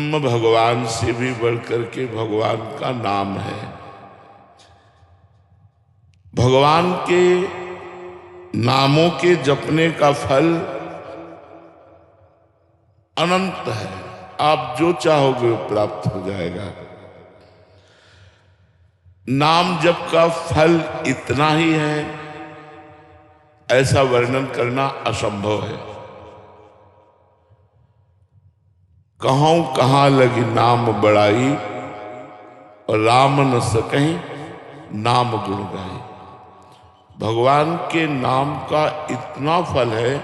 ब्रह्म भगवान से भी बढ़कर के भगवान का नाम है। भगवान के नामों के जपने का फल अनंत है। आप जो चाहोगे वो प्राप्त हो जाएगा। नाम जप का फल इतना ही है, ऐसा वर्णन करना असंभव है। कहूं कहां लगी नाम बड़ाई, और राम न सकहीं नाम गुण गाई। भगवान के नाम का इतना फल है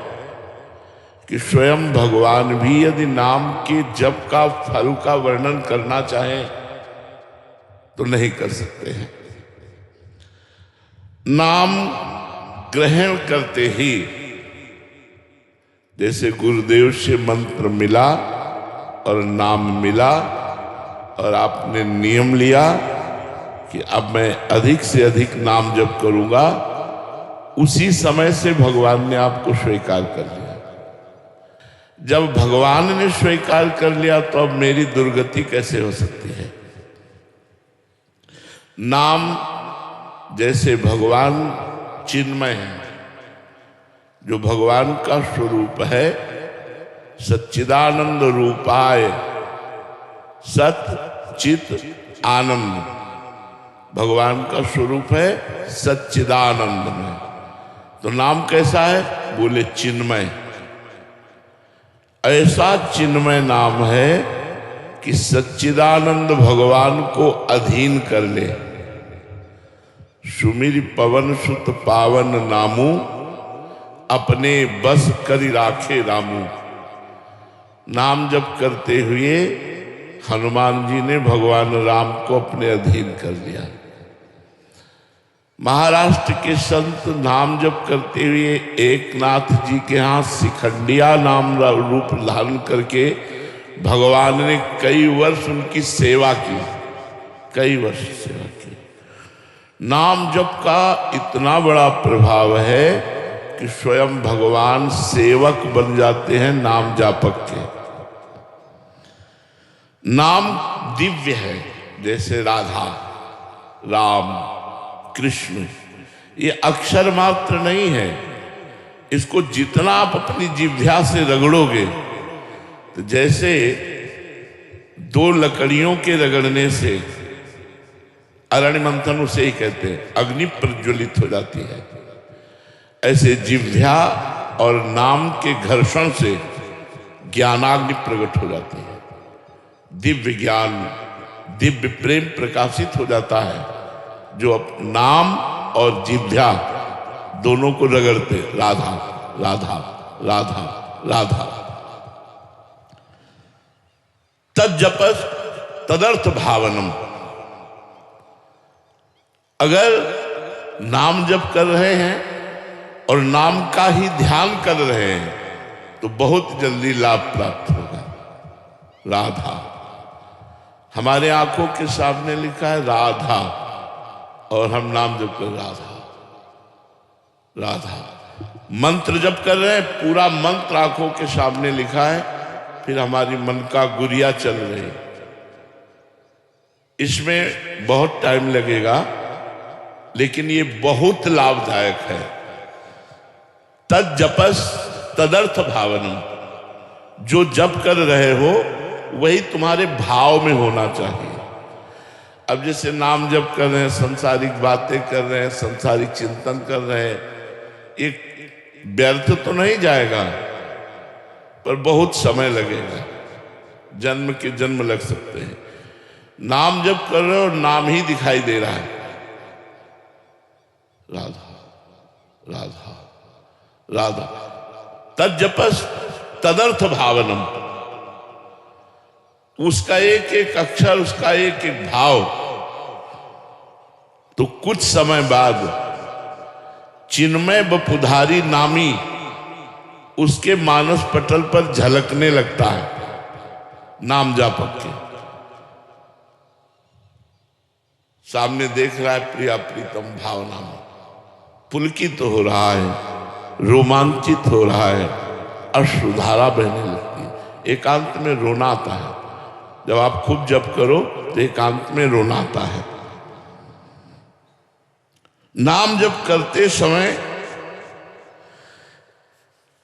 कि स्वयं भगवान भी यदि नाम के जप का फल का वर्णन करना चाहे तो नहीं कर सकते हैं। नाम ग्रहण करते ही, जैसे गुरुदेव से मंत्र मिला और नाम मिला और आपने नियम लिया कि अब मैं अधिक से अधिक नाम जप करूंगा, उसी समय से भगवान ने आपको स्वीकार कर लिया। जब भगवान ने स्वीकार कर लिया तो अब मेरी दुर्गति कैसे हो सकती है। नाम जैसे भगवान चिन्मय है, जो भगवान का स्वरूप है, सच्चिदानंद रूपाय सत चित आनंद, भगवान का स्वरूप है सच्चिदानंद में। तो नाम कैसा है? बोले चिन्मय। ऐसा चिन्मय नाम है कि सच्चिदानंद भगवान को अधीन कर ले। सुमिर पवन सुत पावन नामू, अपने बस करि राखे रामू। नाम जप करते हुए हनुमान जी ने भगवान राम को अपने अधीन कर लिया। महाराष्ट्र के संत नाम जप करते हुए एकनाथ जी के यहाँ शिखंडिया नाम रूप धारण करके भगवान ने कई वर्ष उनकी सेवा की, कई वर्ष सेवा की। नाम जप का इतना बड़ा प्रभाव है कि स्वयं भगवान सेवक बन जाते हैं नाम जापक के। नाम दिव्य है, जैसे राधा, राम, कृष्ण, ये अक्षर मात्र नहीं है। इसको जितना आप अपनी जिह्वा से रगड़ोगे, तो जैसे दो लकड़ियों के रगड़ने से, अरण्य मंथन उसे ही कहते हैं, अग्नि प्रज्वलित हो जाती है, ऐसे जिह्वा और नाम के घर्षण से ज्ञानाग्नि प्रकट हो जाती है। दिव्य ज्ञान, दिव्य प्रेम प्रकाशित हो जाता है, जो नाम और जिह्वा दोनों को रगड़ते, राधा राधा राधा राधा। तज्जपस तदर्थ भावनम। अगर नाम जप कर रहे हैं और नाम का ही ध्यान कर रहे हैं तो बहुत जल्दी लाभ प्राप्त होगा। राधा, हमारे आंखों के सामने लिखा है राधा, और हम नाम जप कर राधा राधा। मंत्र जप कर रहे हैं, पूरा मंत्र आंखों के सामने लिखा है, फिर हमारी मन का गुरिया चल रही। इसमें बहुत टाइम लगेगा, लेकिन ये बहुत लाभदायक है। तज्जपस तदर्थ भावनम। जो जप कर रहे हो वही तुम्हारे भाव में होना चाहिए। अब जैसे नाम जप कर रहे हैं, संसारिक बातें कर रहे हैं, संसारिक चिंतन कर रहे हैं, एक व्यर्थ तो नहीं जाएगा, पर बहुत समय लगेगा, जन्म के जन्म लग सकते हैं। नाम जप कर रहे हो, नाम ही दिखाई दे रहा है, राधा राधा राधा। तज्जपस तदर्थ भावनम। उसका एक एक अक्षर, उसका एक एक भाव, तो कुछ समय बाद चिन्मय बपुधारी नामी उसके मानस पटल पर झलकने लगता है। नाम जापक के सामने देख रहा है, प्रिया प्रीतम भावना में पुलकित तो हो रहा है, रोमांचित हो रहा है, अश्रुधारा बहने लगती है, एकांत में रोना आता है। जब आप खूब जप करो तो एकांत में रोना आता है। नाम जप करते समय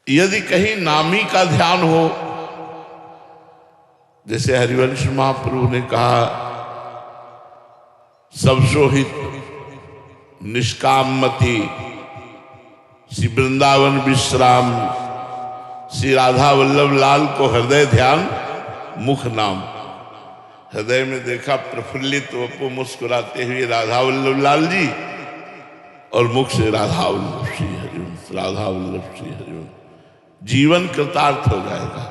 यदि कहीं नामी का ध्यान हो, जैसे हरिवंश महाप्रभु ने कहा, सब सोहित निष्कामति, श्री वृंदावन विश्राम, श्री राधा वल्लभ लाल को हृदय ध्यान मुख नाम। हृदय में देखा प्रफुल्लित वपु मुस्कुराते हुए राधा वल्लभ लाल जी, और मुख से राधा वल्लभ श्री हरिवंश, राधा वल्लभ श्री हरिवंश। जीवन कृतार्थ हो जाएगा।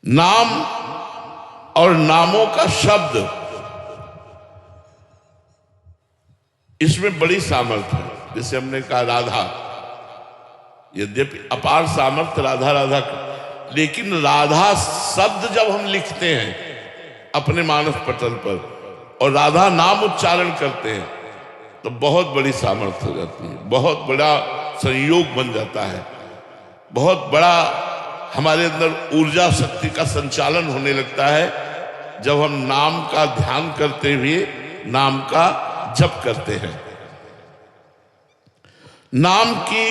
नाम और नामों का शब्द, इसमें बड़ी सामर्थ्य है। जैसे हमने कहा राधा, यद्यपि अपार सामर्थ्य राधा राधा का, लेकिन राधा शब्द जब हम लिखते हैं अपने मानस पटल पर और राधा नाम उच्चारण करते हैं तो बहुत बड़ी सामर्थ्य हो जाती है, बहुत बड़ा संयोग बन जाता है, बहुत बड़ा हमारे अंदर ऊर्जा शक्ति का संचालन होने लगता है जब हम नाम का ध्यान करते हुए नाम का जप करते हैं। नाम की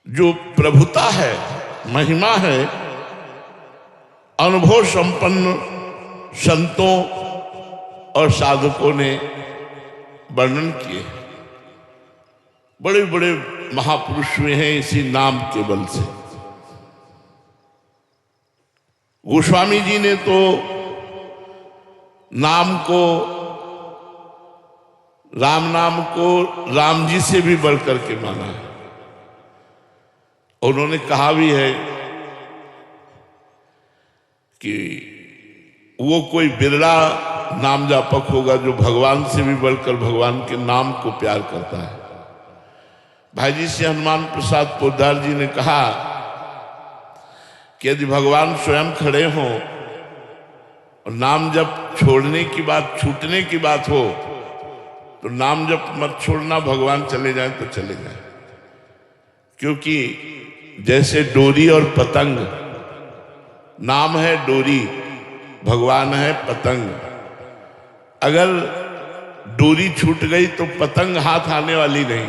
जो प्रभुता है, महिमा है, अनुभव संपन्न संतों और साधकों ने वर्णन किए। बड़े बड़े महापुरुष हुए हैं इसी नाम के बल से। गोस्वामी जी ने तो नाम को, राम नाम को राम जी से भी बढ़कर के माना है। उन्होंने कहा भी है कि वो कोई बिरला नाम जापक होगा जो भगवान से भी बढ़कर भगवान के नाम को प्यार करता है। भाई जी से हनुमान प्रसाद पोद्दार जी ने कहा कि यदि भगवान स्वयं खड़े हों और नाम जब छोड़ने की बात, छूटने की बात हो, तो नाम जब मत छोड़ना, भगवान चले जाए तो चले जाए। क्योंकि जैसे डोरी और पतंग, नाम है डोरी, भगवान है पतंग। अगर डोरी छूट गई तो पतंग हाथ आने वाली नहीं।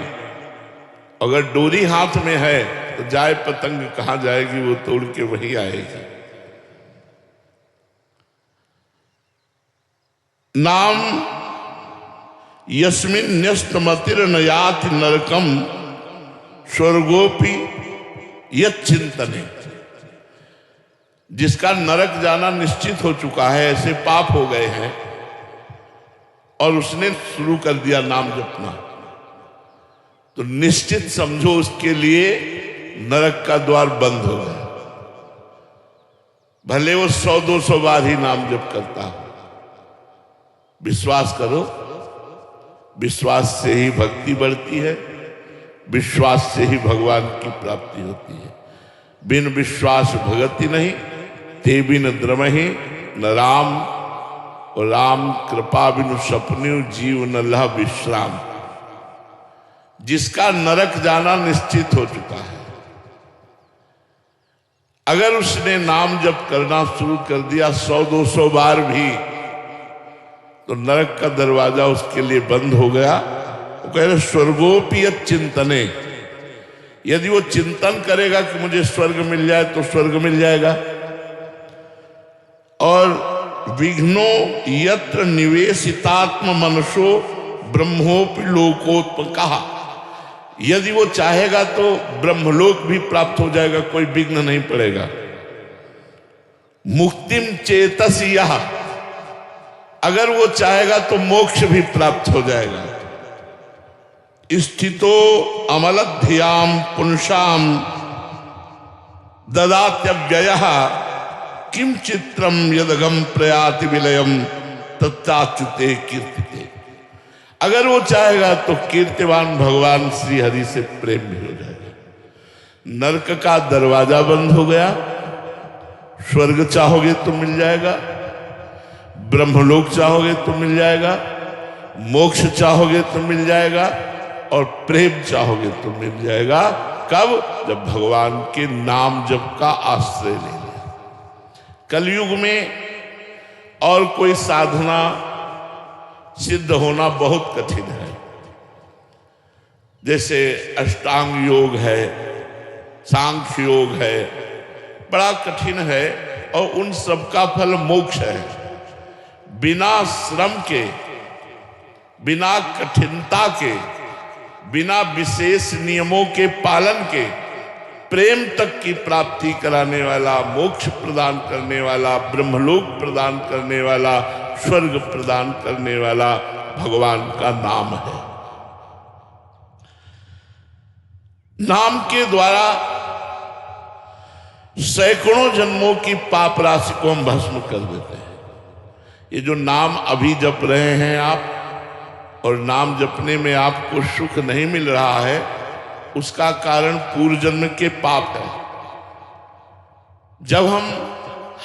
अगर डोरी हाथ में है तो जाए पतंग कहां जाएगी, वो तोड़ के वही आएगी। नाम यस्मिन् न्यस्तमतिर्न याति नरकम स्वर्गोपि यच्चिंतने। जिसका नरक जाना निश्चित हो चुका है, ऐसे पाप हो गए हैं और उसने शुरू कर दिया नाम जपना, तो निश्चित समझो उसके लिए नरक का द्वार बंद हो गया। भले वो 100-200 बार ही नाम जप करता हो। विश्वास करो, विश्वास से ही भक्ति बढ़ती है, विश्वास से ही भगवान की प्राप्ति होती है। बिन विश्वास भगति नहीं, ते बिन द्रमहि न राम, और राम कृपा बिनु सपन्यु जीव न लह विश्राम। जिसका नरक जाना निश्चित हो चुका है, अगर उसने नाम जप करना शुरू कर दिया 100-200 बार भी, तो नरक का दरवाजा उसके लिए बंद हो गया। वो कह रहे स्वर्गोपि चिंतने, यदि वो चिंतन करेगा कि मुझे स्वर्ग मिल जाए तो स्वर्ग मिल जाएगा। और विघ्नो यत्र निवेशितात्म मनसो ब्रह्मोपि लोकोत्पकः, यदि वो चाहेगा तो ब्रह्मलोक भी प्राप्त हो जाएगा, कोई विघ्न नहीं पड़ेगा। मुक्तिम चेतसि यः, अगर वो चाहेगा तो मोक्ष भी प्राप्त हो जाएगा। स्थितो अमलध्याम पुंसाम ददात्यव्ययः किम चित्रम यदगम प्रयाति विलयम तच्चाच्युते कीर्तिते। अगर वो चाहेगा तो कीर्तिवान भगवान श्री हरि से प्रेम भी हो जाएगा। नरक का दरवाजा बंद हो गया, स्वर्ग चाहोगे तो मिल जाएगा, ब्रह्मलोक चाहोगे तो मिल जाएगा, मोक्ष चाहोगे तो मिल जाएगा, और प्रेम चाहोगे तो मिल जाएगा। कब? जब भगवान के नाम जप का आश्रय ले लिया। कलयुग में और कोई साधना सिद्ध होना बहुत कठिन है। जैसे अष्टांग योग है, सांख्य योग है, बड़ा कठिन है और उन सब का फल मोक्ष है। बिना श्रम के, बिना कठिनता के, बिना विशेष नियमों के पालन के प्रेम तक की प्राप्ति कराने वाला, मोक्ष प्रदान करने वाला, ब्रह्मलोक प्रदान करने वाला, स्वर्ग प्रदान करने वाला भगवान का नाम है। नाम के द्वारा सैकड़ों जन्मों की पाप राशि को हम भस्म कर देते हैं। ये जो नाम अभी जप रहे हैं आप, और नाम जपने में आपको सुख नहीं मिल रहा है, उसका कारण पूर्व जन्म के पाप है। जब हम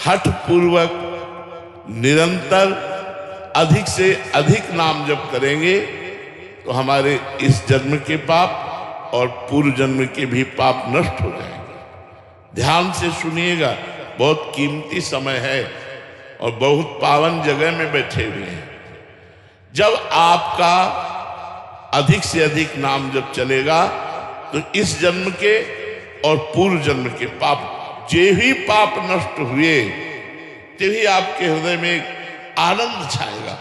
हठ पूर्वक निरंतर अधिक से अधिक नाम जप करेंगे तो हमारे इस जन्म के पाप और पूर्व जन्म के भी पाप नष्ट हो जाएंगे। ध्यान से सुनिएगा, बहुत कीमती समय है और बहुत पावन जगह में बैठे हुए हैं। जब आपका अधिक से अधिक नाम जब चलेगा तो इस जन्म के और पूर्व जन्म के पाप, जे ही पाप नष्ट हुए, तभी आपके हृदय में एक आनंद छाएगा,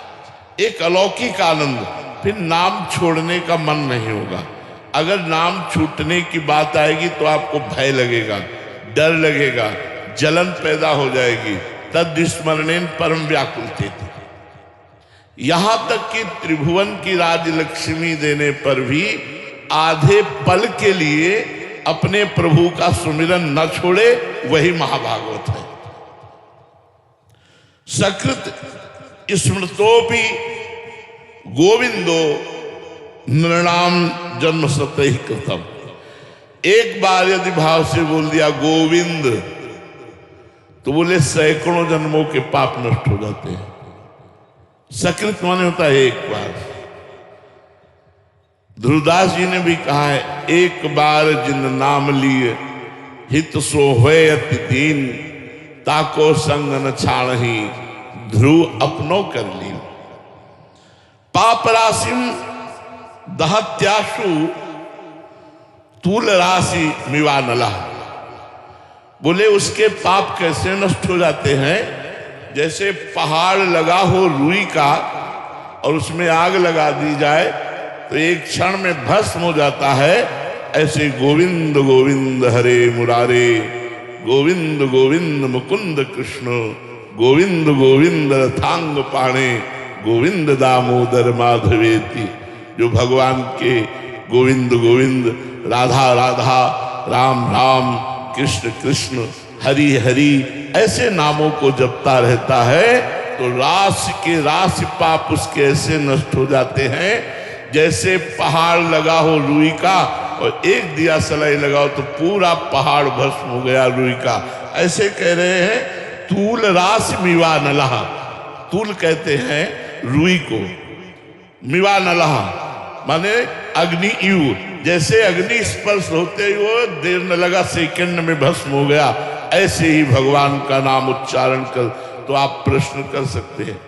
एक अलौकिक आनंद। फिर नाम छोड़ने का मन नहीं होगा। अगर नाम छूटने की बात आएगी तो आपको भय लगेगा, डर लगेगा, जलन पैदा हो जाएगी। तद स्मरणेन परम व्याकुलते थे। यहां तक कि त्रिभुवन की राजलक्ष्मी देने पर भी आधे पल के लिए अपने प्रभु का सुमिरन न छोड़े, वही महाभागवत है। सकृत स्मृतोपि गोविंदो नृणाम जन्म सतहि कृतम। एक बार यदि भाव से बोल दिया गोविंद, तो बोले सैकड़ों जन्मों के पाप नष्ट हो जाते हैं। सकृत माने होता है एक बार। ध्रुवदास जी ने भी कहा है, एक बार जिन नाम लिए हित सो होए अति दीन, ताको संग न छाणहि ध्रुव अपनो कर ली। पाप राशिम दहत्याशु तूल राशि मिवानला। बोले उसके पाप कैसे नष्ट हो जाते हैं? जैसे पहाड़ लगा हो रुई का और उसमें आग लगा दी जाए तो एक क्षण में भस्म हो जाता है। ऐसे गोविंद गोविंद हरे मुरारे, गोविंद गोविंद मुकुंद कृष्ण, गोविंद गोविंद रथांग पाणे, गोविंद दामोदर माधवेति। जो भगवान के गोविंद गोविंद, राधा राधा, राम राम, कृष्ण कृष्ण, हरि हरि ऐसे नामों को जपता रहता है तो राशि के राशि पाप उसके ऐसे नष्ट हो जाते हैं जैसे पहाड़ लगा हो रुई का और एक दिया सलाई लगाओ तो पूरा पहाड़ भस्म हो गया रुई का। ऐसे कह रहे हैं तूल राशि मिवा नलह। तूल कहते हैं रुई को, मिवा नलह माने अग्नि यु। जैसे अग्नि स्पर्श होते ही वो देर न लगा, सेकंड में भस्म हो गया। ऐसे ही भगवान का नाम उच्चारण कर तो आप प्रश्न कर सकते हैं,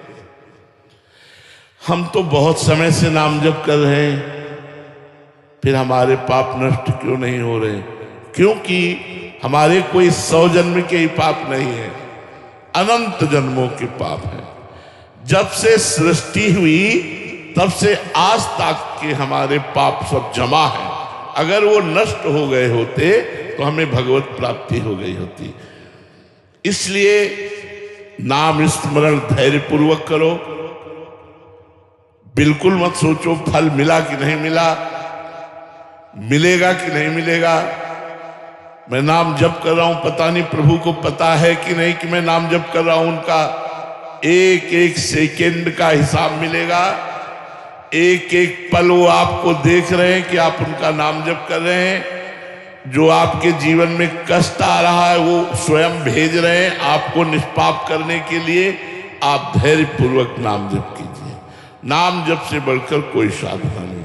हम तो बहुत समय से नाम जप कर रहे हैं, फिर हमारे पाप नष्ट क्यों नहीं हो रहे? क्योंकि हमारे कोई 100 जन्म के ही पाप नहीं है, अनंत जन्मों के पाप है। जब से सृष्टि हुई तब से आज तक के हमारे पाप सब जमा है। अगर वो नष्ट हो गए होते तो हमें भगवत प्राप्ति हो गई होती। इसलिए नाम स्मरण धैर्य पूर्वक करो। बिल्कुल मत सोचो फल मिला कि नहीं मिला, मिलेगा कि नहीं मिलेगा। मैं नाम जप कर रहा हूं, पता नहीं प्रभु को पता है कि नहीं कि मैं नाम जप कर रहा हूं। उनका एक एक सेकेंड का हिसाब मिलेगा, एक एक पल वो आपको देख रहे हैं कि आप उनका नाम जप कर रहे हैं। जो आपके जीवन में कष्ट आ रहा है वो स्वयं भेज रहे हैं आपको निष्पाप करने के लिए। आप धैर्य पूर्वक नाम जप कीजिए। नाम जप से बढ़कर कोई साधना नहीं।